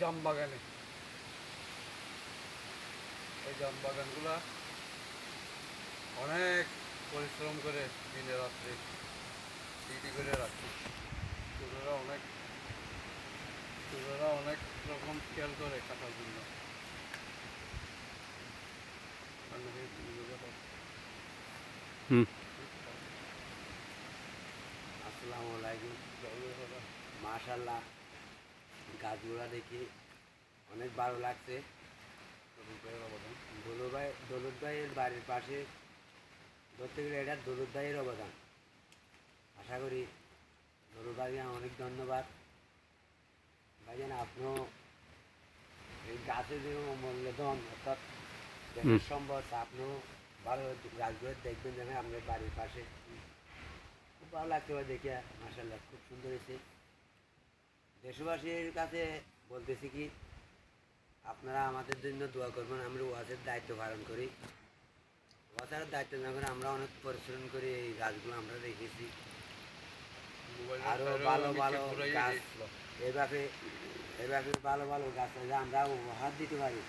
জাম বাগানে এই জাম বাগানগুলা অনেক পরিশ্রম করে দিনে রাত্রে ডিউটি করে রাখছি। চোরেরা অনেক রকম খেয়াল করে কাটার জন্য। আসসালামু আলাইকুম। মাশাআল্লাহ, গাছগুলা দেখি অনেক ভালো লাগছে। দৌলত ভাইয়ের বাড়ির পাশে ধরতে গেলে এটা দৌলত ভাইয়ের অবদান। আশা করি দৌলত ভাইকে অনেক ধন্যবাদ। ভাইজান, আপনিও এই গাছের যে মূল্যধন অর্থাৎ দেশের সম্পদ, আপনিও ভালো গাছগুলো দেখবেন যেন আপনার বাড়ির পাশে। খুব ভালো লাগছে ভাই দেখে, মাশাআল্লাহ খুব সুন্দর হয়েছে। দেশবাসীর কাছে বলতেছি কি, আপনারা আমাদের জন্য দোয়া করবেন। আমরা ওয়াজের দায়িত্ব পালন করি। ওয়াজের দায়িত্ব না করে আমরা অনেক পরিশ্রম করে এই গাছগুলো আমরা রেখেছি। আরও ভালো ভালো গাছ এভাবে ভালো ভালো গাছ আমরা উপহার দিতে পারি।